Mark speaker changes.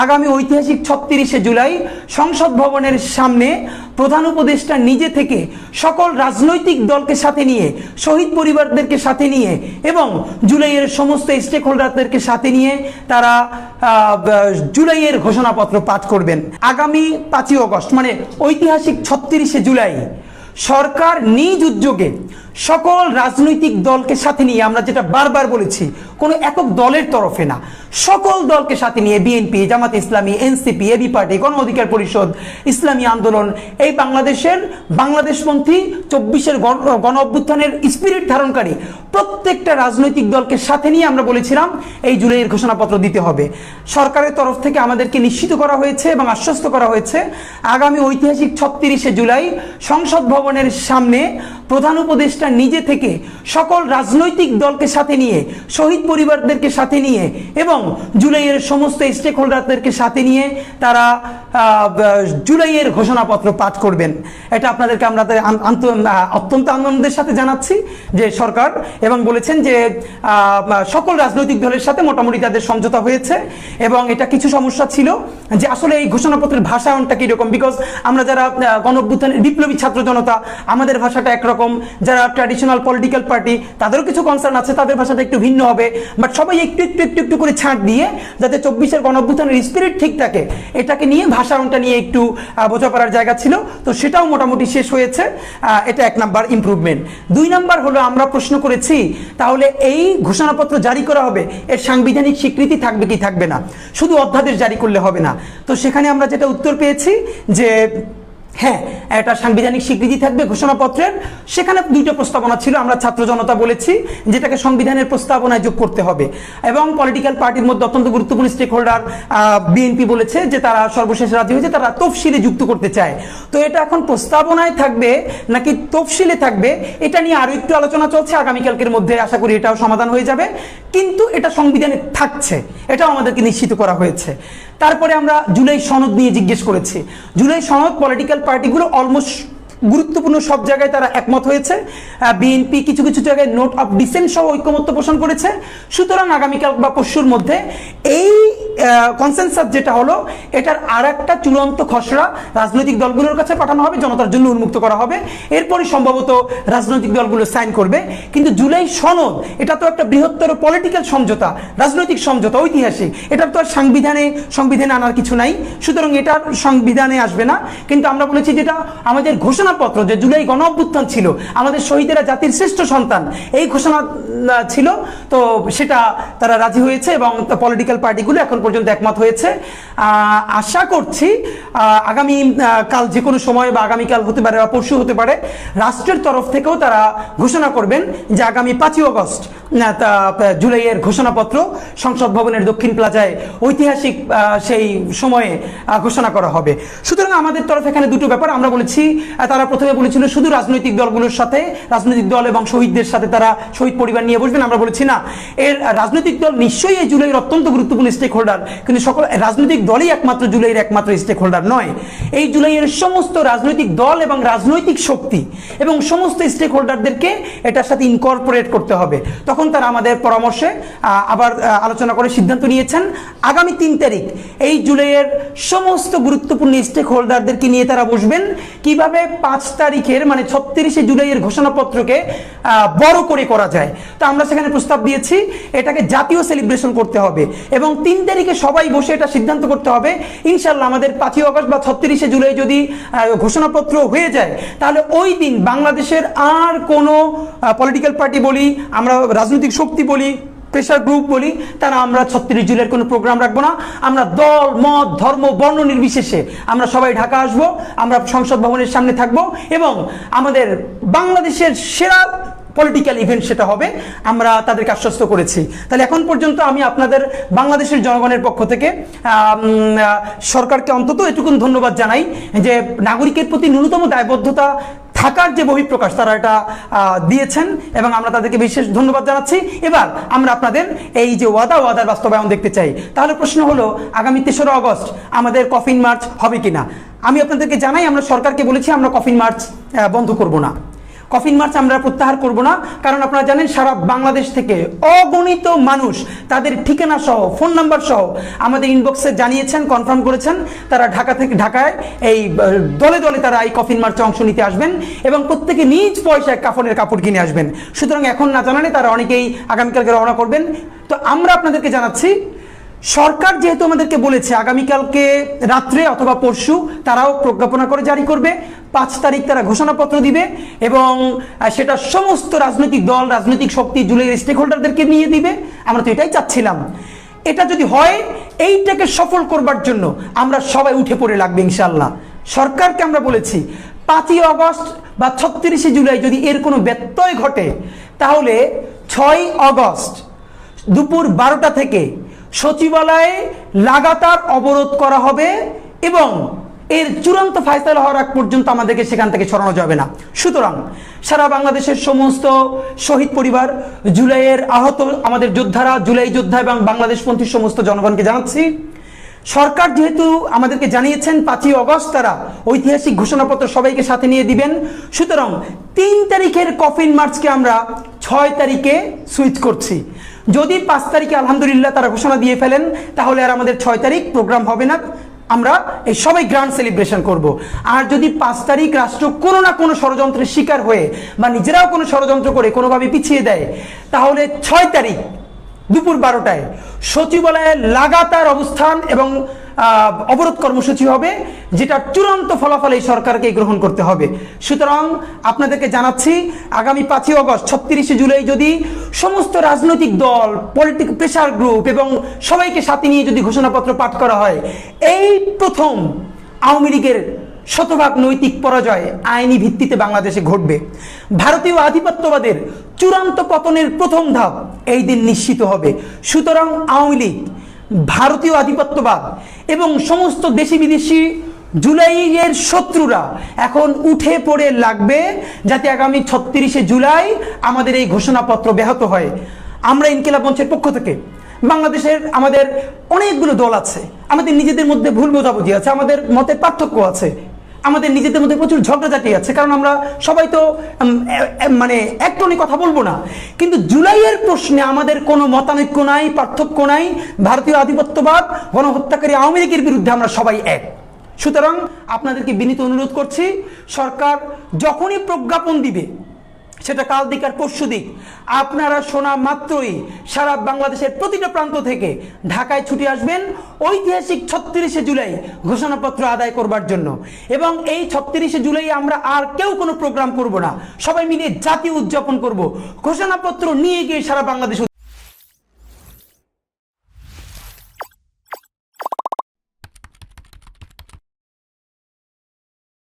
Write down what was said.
Speaker 1: আগামী ঐতিহাসিক ৩৬শে জুলাই সংসদ ভবনের সামনে প্রধান উপদেষ্টা নিজে থেকে সকল রাজনৈতিক দলকে সাথে নিয়ে, শহীদ পরিবারদেরকে সাথে নিয়ে এবং জুলাইয়ের সমস্ত স্টেক হোল্ডারদেরকে সাথে নিয়ে তারা জুলাইয়ের ঘোষণাপত্র পাঠ করবেন। আগামী ৫ই অগস্ট মানে ঐতিহাসিক ৩৬শে জুলাই সরকার নিজ উদ্যোগে সকল রাজনৈতিক দলকে সাথে নিয়ে, আমরা যেটা বারবার বলেছি, কোনো একক দলের তরফে না, সকল দলকে সাথে নিয়ে, BNP, Jamaat Islami, NCP, AB party, গণ অধিকার পরিষদ, ইসলামী আন্দোলন, এই বাংলাদেশপন্থী ২৪-এর গণ অভ্যুত্থানের স্পিরিট ধারণকারী প্রত্যেকটা রাজনৈতিক দলকে সাথে নিয়ে আমরা বলেছিলাম এই জুলাইয়ের ঘোষণাপত্র দিতে হবে। সরকারের তরফ থেকে আমাদেরকে নিশ্চিত করা হয়েছে এবং আশ্বস্ত করা হয়েছে আগামী ঐতিহাসিক ৩৬শে জুলাই সংসদ ভবনের সামনে প্রধান উপদেষ্টা নিজে থেকে সকল রাজনৈতিক দলকে সাথে নিয়ে, শহীদ পরিবারদেরকে সাথে নিয়ে এবং জুলাইয়ের সমস্ত স্টেক হোল্ডারদেরকে সাথে নিয়ে তারা জুলাইয়ের ঘোষণাপত্র পাঠ করবেন। এটা আপনাদেরকে আমরা অত্যন্ত আনন্দের সাথে জানাচ্ছি যে সরকার, এবং বলেছেন যে সকল রাজনৈতিক দলের সাথে মোটামুটি তাদের সমঝোতা হয়েছে এবং এটা কিছু সমস্যা ছিল যে আসলে এই ঘোষণাপত্রের ভাষায়নটা কীরকম, বিকজ আমরা যারা গণ অভ্যুত্থানের বিপ্লবী ছাত্র জনতা আমাদের ভাষাটা একরকম, যারা ট্র্যাডিশনাল পলিটিক্যাল পার্টি তাদেরও কিছু কনসার্ন আছে, তাদের ভাষাটা একটু ভিন্ন হবে, বাট সবাই একটু করে ছাড় দিয়ে যাতে ২৪-এর গণ অভ্যুত্থানের স্পিরিট ঠিক থাকে এটাকে নিয়ে, ভাষায়নটা নিয়ে একটু বোঝাপড়ার জায়গা ছিল, তো সেটাও মোটামুটি শেষ হয়েছে। এটা ১ নাম্বার ইমপ্রুভমেন্ট। ২ নাম্বার হলো আমরা প্রশ্ন করেছি তাহলে এই ঘোষণাপত্র জারি করা হবে, এর সাংবিধানিক স্বীকৃতি থাকবে কি থাকবে না, শুধু অধ্যাদেশ জারি করলে হবে না। তো সেখানে আমরা যেটা উত্তর পেয়েছি যে হ্যাঁ, একটা সাংবিধানিক স্বীকৃতি থাকবে ঘোষণাপত্রের। সেখানে ২টা প্রস্তাবনা ছিল, আমরা ছাত্র জনতা বলেছি যেটাকে সংবিধানের প্রস্তাবনায় যোগ করতে হবে, এবং পলিটিক্যাল পার্টির মধ্যে অত্যন্ত গুরুত্বপূর্ণ স্টেক হোল্ডার বিএনপি বলেছে যে তারা সর্বশেষ রাজি হয়েছে, তারা তফসিলে যুক্ত করতে চায়। তো এটা এখন প্রস্তাবনায় থাকবে নাকি তফসিলে থাকবে এটা নিয়ে আরও একটু আলোচনা চলছে, আগামীকালকের মধ্যে আশা করি এটাও সমাধান হয়ে যাবে, কিন্তু এটা সংবিধানে থাকছে, এটাও আমাদেরকে নিশ্চিত করা হয়েছে। তারপরে আমরা জুলাই সনদ নিয়ে জিজ্ঞেস করেছি। জুলাই সনদ পলিটিক্যাল পার্টিগুলো অলমোস্ট গুরুত্বপূর্ণ সব জায়গায় তারা একমত হয়েছে। বিএনপি কিছু কিছু জায়গায় নোট অফ ডিসেন্ট সহ ঐক্যমত্য পোষণ করেছে। সুতরাং আগামীকাল বা পরশুর মধ্যে এই কনসেনসাস যেটা হলো এটার আর একটা চূড়ান্ত খসড়া রাজনৈতিক দলগুলোর কাছে পাঠানো হবে, জনতার জন্য উন্মুক্ত করা হবে, এরপরই সম্ভবত রাজনৈতিক দলগুলো সাইন করবে। কিন্তু জুলাই সনদ এটা তো একটা বৃহত্তর পলিটিক্যাল সমঝোতা, রাজনৈতিক সমঝোতা, ঐতিহাসিক, এটার তো আর সংবিধানে আনার কিছু নাই, সুতরাং এটার সংবিধানে আসবে না। কিন্তু আমরা বলেছি যেটা আমাদের ঘোষণাপত্র, যে জুলাই গণ অভ্যুত্থান ছিল, আমাদের শহীদেরা জাতির শ্রেষ্ঠ সন্তান, এই ঘোষণা ছিল, তো সেটা তারা রাজি হয়েছে এবং পলিটিক্যাল পার্টিগুলো এখন পর্যন্ত একমত হয়েছে। আশা করছি আগামী কাল যে কোনো সময় বা আগামীকাল হতে পারে বা পরশু হতে পারে, রাষ্ট্রের তরফ থেকেও তারা ঘোষণা করবেন যে আগামী ৫ই অগস্ট জুলাইয়ের ঘোষণাপত্র সংসদ ভবনের দক্ষিণ প্লাজায় ঐতিহাসিক সেই সময়ে ঘোষণা করা হবে। সুতরাং আমাদের তরফ এখানে দুটো ব্যাপার আমরা বলেছি। তারা প্রথমে বলেছিল শুধু রাজনৈতিক দলগুলোর সাথে, রাজনৈতিক দল এবং শহীদদের সাথে তারা শহীদ পরিবার নিয়ে বসবেন। আমরা বলেছি না, এর রাজনৈতিক দল নিশ্চয়ই এই জুলাইয়ের অত্যন্ত গুরুত্বপূর্ণ স্টেক হোল্ডার, কিন্তু সকল রাজনৈতিক দলই একমাত্র জুলাইয়ের একমাত্র স্টেক হোল্ডার নয়। এই জুলাইয়ের সমস্ত রাজনৈতিক দল এবং রাজনৈতিক শক্তি এবং সমস্ত স্টেক হোল্ডারদেরকে এটার সাথে ইনকর্পোরেট করতে হবে। তখন তারা আমাদের পরামর্শে আবার আলোচনা করে সিদ্ধান্ত নিয়েছেন আগামী ৩ তারিখ এই জুলাইয়ের সমস্ত গুরুত্বপূর্ণ স্টেক হোল্ডারদেরকে নিয়ে তারা বসবেন কিভাবে ৫ তারিখের মানে ৩৬শে জুলাইয়ের ঘোষণাপত্রকে বড় করে করা যায়। তো আমরা সেখানে প্রস্তাব দিয়েছি এটাকে জাতীয় সেলিব্রেশন করতে হবে এবং ৩ তারিখে সবাই বসে এটা সিদ্ধান্ত করতে হবে। ইনশাল্লাহ আমাদের ৫ই অগস্ট বা ৩৬শে জুলাই যদি ঘোষণাপত্র হয়ে যায়, তাহলে ওই দিন বাংলাদেশের আর কোনো পলিটিক্যাল পার্টি বলি, আমরা রাজনৈতিক শক্তি বলি, প্রেশার গ্রুপ বলি, তারা আমরা ৩৬ জুলাইয়ের কোনো প্রোগ্রাম রাখবো না। আমরা দল, মত, ধর্ম, বর্ণ নির্বিশেষে আমরা সবাই ঢাকা আসবো, আমরা সংসদ ভবনের সামনে থাকবো এবং আমাদের বাংলাদেশের সেরা পলিটিক্যাল ইভেন্ট সেটা হবে, আমরা তাদেরকে আশ্বস্ত করেছি। তাহলে এখন পর্যন্ত আমি আপনাদের বাংলাদেশের জনগণের পক্ষ থেকে সরকারকে অন্তত এটুকুন ধন্যবাদ জানাই যে নাগরিকের প্রতি ন্যূনতম দায়বদ্ধতা থাকার যে বহিঃপ্রকাশ তারা এটা দিয়েছেন এবং আমরা তাদেরকে বিশেষ ধন্যবাদ জানাচ্ছি। এবার আমরা আপনাদের এই যে ওয়াদার বাস্তবায়ন দেখতে চাই। তাহলে প্রশ্ন হলো আগামী ৩রা অগস্ট আমাদের কফিন মার্চ হবে কিনা। আমি আপনাদেরকে জানাই আমরা সরকারকে বলেছি আমরা কফিন মার্চ বন্ধ করব না। কফিন মার্চ আমরা প্রত্যাহার করব না, কারণ আপনারা জানেন সারা বাংলাদেশ থেকে অগণিত মানুষ তাদের ঠিকানা সহ ফোন নাম্বার সহ আমাদের ইনবক্সে জানিয়েছেন, কনফার্ম করেছেন তারা ঢাকায় এই দলে দলে তারা এই কফিন মার্চে অংশ নিতে আসবেন এবং প্রত্যেকে নিজ পয়সায় কাফনের কাপড় কিনে আসবেন। সুতরাং এখন না জানালে তারা অনেকেই আগামীকালকে রওনা করবেন। তো আমরা আপনাদেরকে জানাচ্ছি, সরকার যেহেতু আমাদেরকে বলেছে আগামীকালকে রাত্রে অথবা পরশু তারাও প্রজ্ঞাপনা করে জারি করবে, 5 তারিখ তারা ঘোষণাপত্র দিবে এবং সেটা সমস্ত রাজনৈতিক দল, রাজনৈতিক শক্তি, জুলাইয়ের স্টেক হোল্ডারদেরকে নিয়ে দিবে। আমরা তো এটাই চাচ্ছিলাম। এটা যদি হয়, এইটাকে সফল করবার জন্য আমরা সবাই উঠে পড়ে লাগবে ইনশাল্লাহ। সরকারকে আমরা বলেছি 5ই আগস্ট বা 36শে জুলাই যদি এর কোনো ব্যত্যয় ঘটে, তাহলে 6ই আগস্ট দুপুর 12টা থেকে সচিবালয়ে লাগাতার অবরোধ করা হবে এবং এর চূড়ান্ত ফায়সালা হওয়ার আগ পর্যন্ত আমাদেরকে সেখান থেকে সরানো যাবে না। সুতরাং সারা বাংলাদেশের সমস্ত শহীদ পরিবার, জুলাইয়ের আহত আমাদের যোদ্ধারা, জুলাই যোদ্ধা এবং বাংলাদেশপন্থী সমস্ত জনগণকে জানাচ্ছি, সরকার যেহেতু আমাদেরকে জানিয়েছেন 5ই আগস্ট তারা ঐতিহাসিক ঘোষণাপত্র সবাইকে সাথে নিয়ে দিবেন, সুতরাং 3 তারিখের কফিন মার্চকে আমরা 6 তারিখে সুইচ করছি। যদি 5 তারিখে আলহামদুলিল্লাহ তারা ঘোষণা দিয়ে ফেলেন, তাহলে আর আমাদের 6 তারিখ প্রোগ্রাম হবে না, আমরা এই সবাই গ্র্যান্ড সেলিব্রেশন করব। আর যদি 5 তারিখ রাষ্ট্র কোনো না কোনো ষড়যন্ত্রের শিকার হয়ে বা নিজেরাও কোনো ষড়যন্ত্র করে কোনোভাবে পিছিয়ে দেয়, তাহলে 6 তারিখ দুপুর 12টায় সচিবালয়ে লাগাতার অবস্থান এবং অবরোধ কর্মসূচি হবে, যেটা চূড়ান্ত ফলাফল এই সরকারকে গ্রহণ করতে হবে। সুতরাং আপনাদেরকে জানাচ্ছি, আগামী 5ই আগস্ট 36শে জুলাই যদি সমস্ত রাজনৈতিক দল, পলিটিক্যাল প্রেসার গ্রুপ এবং সবাইকে সাথে নিয়ে যদি ঘোষণাপত্র পাঠ করা হয়, এই প্রথম আওয়ামী লীগের শতভাগ নৈতিক পরাজয় আইনি ভিত্তিতে বাংলাদেশে ঘটবে। ভারতীয় আধিপত্যবাদের চূড়ান্ত পতনের প্রথম ধাপ এই দিন নিশ্চিত হবে। সুতরাং আওয়ামী লীগ, ভারতীয় আধিপত্যবাদ এবং সমস্ত দেশি বিদেশি জুলাইয়ের শত্রুরা এখন উঠে পড়ে লাগবে, যাতে আগামী 36শে জুলাই আমাদের এই ঘোষণাপত্র ব্যাহত হয়। আমরা ইনকিলাব মঞ্চের পক্ষ থেকে বাংলাদেশের আমাদের অনেকগুলো দল আছে, আমাদের নিজেদের মধ্যে ভুল বোঝাবুঝি আছে, আমাদের মতের পার্থক্য আছে, আমাদের নিজেদের মধ্যে প্রচুর ঝগড়াঝাটি আছে, কারণ আমরা সবাই তো মানে এক টনে কথা বলবো না। কিন্তু জুলাইয়ের প্রশ্নে আমাদের কোনো মতানৈক্য নাই, পার্থক্য নাই। ভারতীয় আধিপত্যবাদ, গণহত্যাকারী আওয়ামী লীগের বিরুদ্ধে আমরা সবাই এক। সুতরাং আপনাদেরকে বিনীত অনুরোধ করছি, সরকার যখনই প্রজ্ঞাপন দিবে, সেটা কাল দিক আর পরশু দিক, আপনারা শোনা মাত্রই সারা বাংলাদেশের প্রতিটা প্রান্ত থেকে ঢাকায় ছুটে আসবেন ঐতিহাসিক 36শে জুলাই ঘোষণাপত্র আদায় করবার জন্য। এবং এই 36শে জুলাই আমরা আর কেউ কোনো প্রোগ্রাম করব না, সবাই মিলে জাতীয় উদযাপন করব, ঘোষণাপত্র নিয়ে গিয়ে সারা বাংলাদেশ